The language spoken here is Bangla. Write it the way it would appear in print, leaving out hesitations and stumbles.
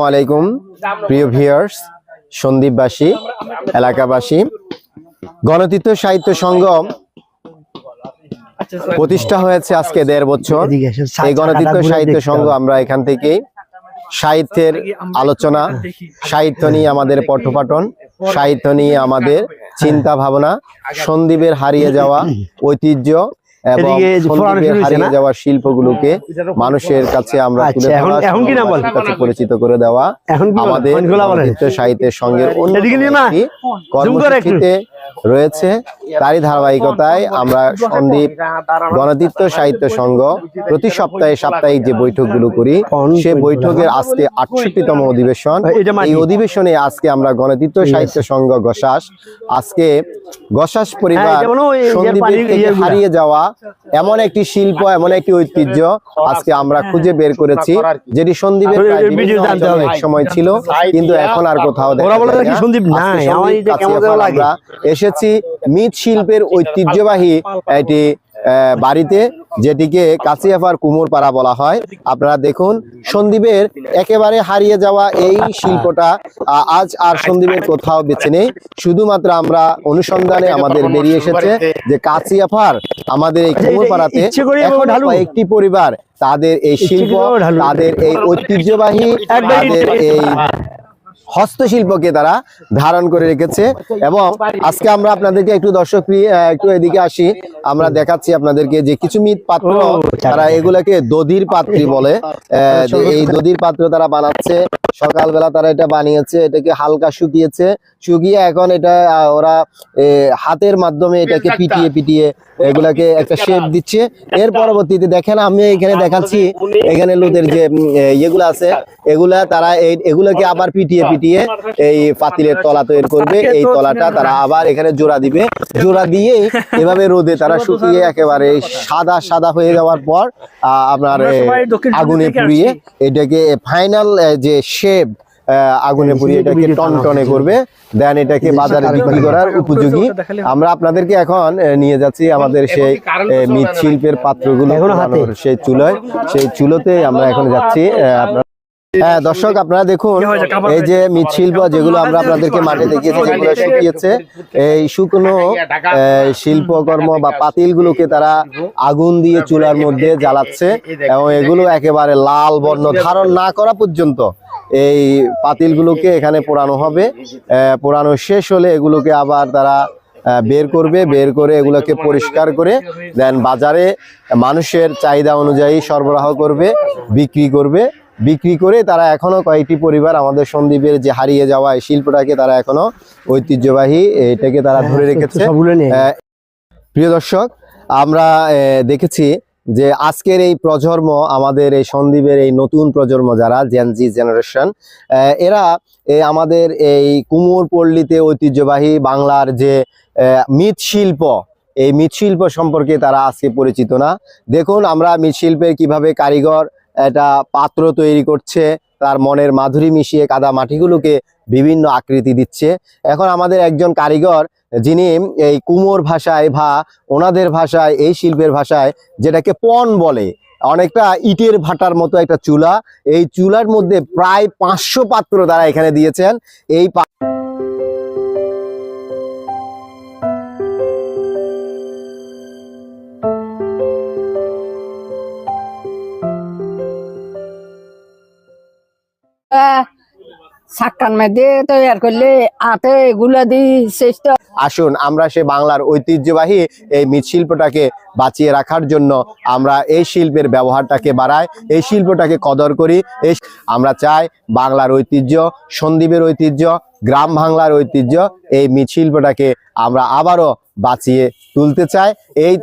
আলাইকুম প্রিয় ভিউয়ার্স, সন্দ্বীপবাসী, এলাকাবাসী, গণতন্ত্র সাহিত্য সংঘ প্রতিষ্ঠা হয়েছে আজকে 1.5 বছর। এই গণতন্ত্র সাহিত্য সংঘ আমরা এখান থেকে সাহিত্যের আলোচনা, সাহিত্য নিয়ে আমাদের পঠপাঠন, সাহিত্য নিয়ে আমাদের চিন্তা ভাবনা, সন্দ্বীপের হারিয়ে যাওয়া ঐতিহ্য এবং হারিয়ে যাওয়া শিল্পগুলোকে মানুষের কাছে আমরা তুলে ধরা, কাছে পরিচিত করে দেওয়া আমাদের গণতন্ত্র সাহিত্যের সঙ্গের অন্যতম কর্মসূচিতে রয়েছে। তারই ধারাবাহিকতায় আমরা সন্দ্বীপ গণতন্ত্র সাহিত্য সংঘ প্রতি সপ্তাহে সাপ্তাহিক যে বৈঠকগুলো করি, সে বৈঠকের আজকে 68তম অধিবেশন। এই অধিবেশনে আজকে আমরা গণতন্ত্র সাহিত্য সংঘ গসাস, আজকে গসাস পরিবার সন্দ্বীপের থেকে হারিয়ে যাওয়া এমন একটি শিল্প, এমন একটি ঐতিহ্য আজকে আমরা খুঁজে বের করেছি, যেটি সন্দ্বীপের এক সময় ছিল কিন্তু এখন আর কোথাও দেখা যায় না। আমরা এসেছি মৃৎশিল্পের ঐতিহ্যবাহী একটি বাড়িতে, যেটিকে কাছিয়াপার কুমোরপাড়া বলা হয়। আপনারা দেখুন, সন্দ্বীপের একেবারে হারিয়ে যাওয়া এই শিল্পটা আজ আর সন্দ্বীপের কোথাও বেঁচে নেই। শুধুমাত্র আমরা অনুসন্ধানে আমাদের বেরিয়ে এসেছে যে কাছিয়াপার আমাদের এই কুমোরপাড়াতে একটি পরিবার তাদের এই শিল্প, তাদের এই ঐতিহ্যবাহী, তাদের এই হস্তশিল্পকে তারা ধারণ করে রেখেছে। এবং আজকে আমরা আপনাদেরকে একটু দর্শক একটু এদিকে আসি, আমরা দেখাচ্ছি আপনাদেরকে যে কিছু মৃৎ পাত্র, তারা এগুলাকে দধির পাত্রী বলে। এই দধির পাত্র তারা বানাচ্ছে, সকালবেলা তারা এটা বানিয়েছে, এটাকে হালকা শুকিয়েছে, শুকিয়ে এখন এটা ওরা হাতের মাধ্যমে এটাকে পিটিয়ে পিটিয়ে এগুলাকে একটা শেপ দিচ্ছে। এর পরবর্তীতে দেখেন, আমি এখানে দেখাচ্ছি, এখানে লোদের যে এগুলো আছে, এগুলা তারা এগুলোকে আবার পিটিয়ে পিটিয়ে এই পাতিলের তলা তৈরি করবে। এই তলাটা তারা আবার এখানে জোড়া দিবে, জোড়া দিয়ে এভাবে রোদে তারা শুকিয়ে একেবারে সাদা সাদা হয়ে যাওয়ার পর আপনার আগুনে পুড়িয়ে এটাকে ফাইনাল যে শেপ আগুনে পুড়িয়ে এটাকে টনটনে করবে, দেন এটাকে বাজারে বিক্রি করার উপযোগী। আমরা আপনাদেরকে এখন নিয়ে যাচ্ছি আমাদের সেই মৃৎশিল্পের পাত্রগুলো সেই চুলোয়, সেই চুলোতে আমরা এখন যাচ্ছি। হ্যাঁ দর্শক, আপনারা দেখুন, এই যে মৃৎশিল্প যেগুলো আমরা আপনাদেরকে মাঠে দেখিয়েছি, যেগুলো শুকিয়েছে, এই শুকনো শিল্পকর্ম বা পাতিলগুলোকে তারা আগুন দিয়ে চুলার মধ্যে জ্বালাচ্ছে এবং এগুলো একেবারে লাল বর্ণ ধারণ না করা পর্যন্ত এই পাতিলগুলোকে এখানে পোড়ানো হবে। পোড়ানো শেষ হলে এগুলোকে আবার তারা বের করবে, বের করে এগুলোকে পরিষ্কার করে দেন বাজারে মানুষের চাহিদা অনুযায়ী সরবরাহ করবে, বিক্রি করবে। বিক্রি করে তারা এখনো কয়েকটি পরিবার আমাদের সন্দ্বীপের যে হারিয়ে যাওয়া এই শিল্পটাকে তারা এখনো ঐতিহ্যবাহী এটাকে তারা ধরে রেখেছে। প্রিয় দর্শক, আমরা দেখেছি যে আজকের এই প্রজন্ম, আমাদের এই সন্দ্বীপের এই নতুন প্রজন্ম যারা জেনজি জেনারেশন, এরা আমাদের এই কুমোরপল্লীতে ঐতিহ্যবাহী বাংলার যে মৃৎশিল্প, এই মৃৎশিল্প সম্পর্কে তারা আজকে পরিচিত না। দেখুন আমরা মৃৎশিল্পের কিভাবে কারিগর এটা পাত্র তৈরি করছে, তার মনের মাধুরী মিশিয়ে কাদা মাটিগুলোকে বিভিন্ন আকৃতি দিচ্ছে। এখন আমাদের একজন কারিগর, যিনি এই কুমোর ভাষায় বা ওনাদের ভাষায়, এই শিল্পের ভাষায় যেটাকে পণ বলে, অনেকটা ইটের ভাটার মতো একটা চুলা, এই চুলার মধ্যে প্রায় 500 পাত্র তারা এখানে দিয়েছেন। এই আসুন আমরা সে বাংলার ঐতিহ্যবাহী এই মৃৎশিল্পটাকে বাঁচিয়ে রাখার জন্য আমরা এই শিল্পের ব্যবহারটাকে বাড়াই, এই শিল্পটাকে কদর করি। আমরা চাই বাংলার ঐতিহ্য, সন্দ্বীপের ঐতিহ্য, গ্রাম বাংলার ঐতিহ্য, এই মৃৎশিল্পটাকে আমরা আবারও বাঁচিয়ে তুলতে চাই। এই